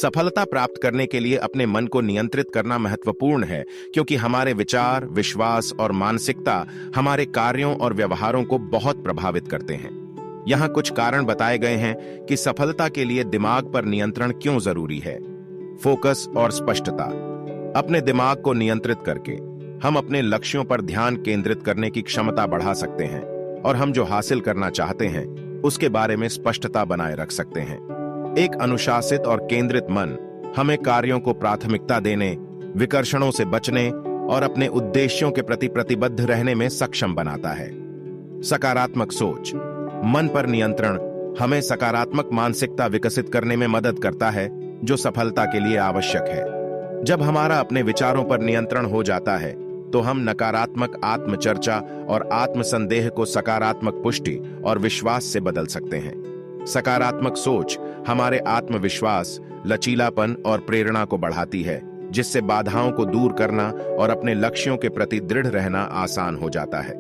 सफलता प्राप्त करने के लिए अपने मन को नियंत्रित करना महत्वपूर्ण है, क्योंकि हमारे विचार, विश्वास और मानसिकता हमारे कार्यों और व्यवहारों को बहुत प्रभावित करते हैं। यहाँ कुछ कारण बताए गए हैं कि सफलता के लिए दिमाग पर नियंत्रण क्यों जरूरी है। फोकस और स्पष्टता। अपने दिमाग को नियंत्रित करके हम अपने लक्ष्यों पर ध्यान केंद्रित करने की क्षमता बढ़ा सकते हैं और हम जो हासिल करना चाहते हैं उसके बारे में स्पष्टता बनाए रख सकते हैं। एक अनुशासित और केंद्रित मन हमें कार्यों को प्राथमिकता देने, विकर्षणों से बचने और अपने उद्देश्यों के प्रति प्रतिबद्ध रहने में सक्षम बनाता है। सकारात्मक सोच। मन पर नियंत्रण हमें सकारात्मक मानसिकता विकसित करने में मदद करता है, जो सफलता के लिए आवश्यक है। जब हमारा अपने विचारों पर नियंत्रण हो जाता है तो हम नकारात्मक आत्मचर्चा और आत्मसंदेह को सकारात्मक पुष्टि और विश्वास से बदल सकते हैं। सकारात्मक सोच हमारे आत्मविश्वास, लचीलापन और प्रेरणा को बढ़ाती है, जिससे बाधाओं को दूर करना और अपने लक्ष्यों के प्रति दृढ़ रहना आसान हो जाता है।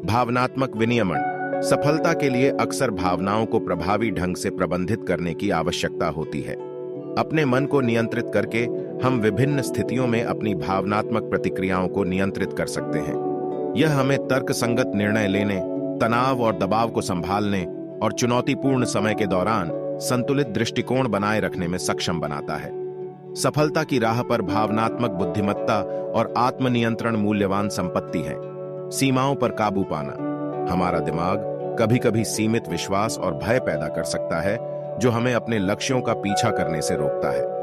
भावनात्मक विनियमन। सफलता के लिए अक्सर भावनाओं को प्रभावी ढंग से प्रबंधित करने की आवश्यकता होती है। अपने मन को नियंत्रित करके हम विभिन्न स्थितियों में अपनी भावनात्मक प्रतिक्रियाओं को नियंत्रित कर सकते हैं। यह हमें तर्कसंगत निर्णय लेने, तनाव और दबाव को संभालने और चुनौतीपूर्ण समय के दौरान संतुलित दृष्टिकोण बनाए रखने में सक्षम बनाता है। सफलता की राह पर भावनात्मक बुद्धिमत्ता और आत्मनियंत्रण मूल्यवान संपत्ति है। सीमाओं पर काबू पाना। हमारा दिमाग कभी कभी सीमित विश्वास और भय पैदा कर सकता है, जो हमें अपने लक्ष्यों का पीछा करने से रोकता है।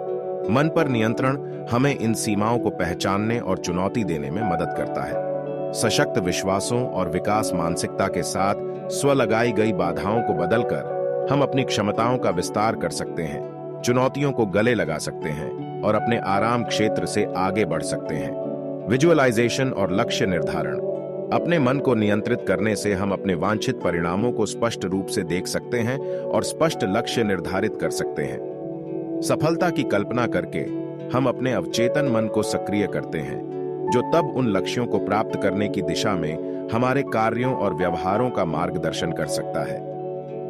मन पर नियंत्रण हमें इन सीमाओं को पहचानने और चुनौती देने में मदद करता है। सशक्त विश्वासों और विकास मानसिकता के साथ स्व लगाई गई बाधाओं को बदलकर हम अपनी क्षमताओं का विस्तार कर सकते हैं, चुनौतियों को गले लगा सकते हैं और अपने आराम क्षेत्र से आगे बढ़ सकते हैं। विजुअलाइजेशन और लक्ष्य निर्धारण। अपने मन को नियंत्रित करने से हम अपने वांछित परिणामों को स्पष्ट रूप से देख सकते हैं और स्पष्ट लक्ष्य निर्धारित कर सकते हैं। सफलता की कल्पना करके हम अपने अवचेतन मन को सक्रिय करते हैं, जो तब उन लक्ष्यों को प्राप्त करने की दिशा में हमारे कार्यों और व्यवहारों का मार्गदर्शन कर सकता है।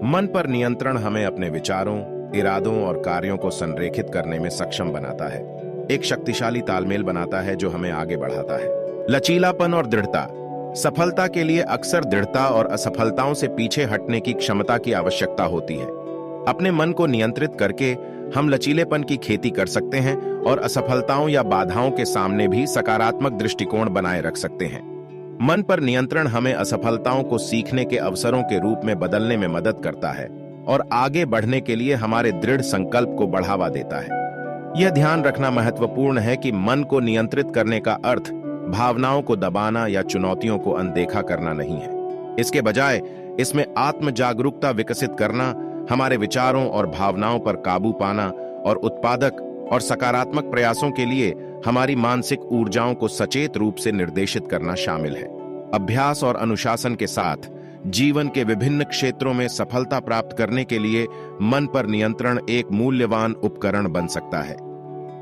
मन पर नियंत्रण हमें अपने विचारों, इरादों और कार्यों को संरेखित करने में सक्षम बनाता है। एक शक्तिशाली तालमेल बनाता है जो हमें आगे बढ़ाता है। लचीलापन और दृढ़ता। सफलता के लिए अक्सर दृढ़ता और असफलताओं से पीछे हटने की क्षमता की आवश्यकता होती है। अपने मन को नियंत्रित करके हम लचीलेपन की खेती कर सकते हैं और असफलताओं या बाधाओं के सामने भी सकारात्मक दृष्टिकोण बनाए रख सकते हैं। मन पर नियंत्रण हमें असफलताओं को सीखने के अवसरों के रूप में बदलने में मदद करता है और आगे बढ़ने के लिए हमारे दृढ़ संकल्प को बढ़ावा देता है। यह ध्यान रखना महत्वपूर्ण है कि मन को नियंत्रित करने का अर्थ भावनाओं को दबाना या चुनौतियों को अनदेखा करना नहीं है। इसके बजाय इसमें आत्म जागरूकता विकसित करना, हमारे विचारों और भावनाओं पर काबू पाना और उत्पादक और सकारात्मक प्रयासों के लिए हमारी मानसिक ऊर्जाओं को सचेत रूप से निर्देशित करना शामिल है। अभ्यास और अनुशासन के साथ जीवन के विभिन्न क्षेत्रों में सफलता प्राप्त करने के लिए मन पर नियंत्रण एक मूल्यवान उपकरण बन सकता है।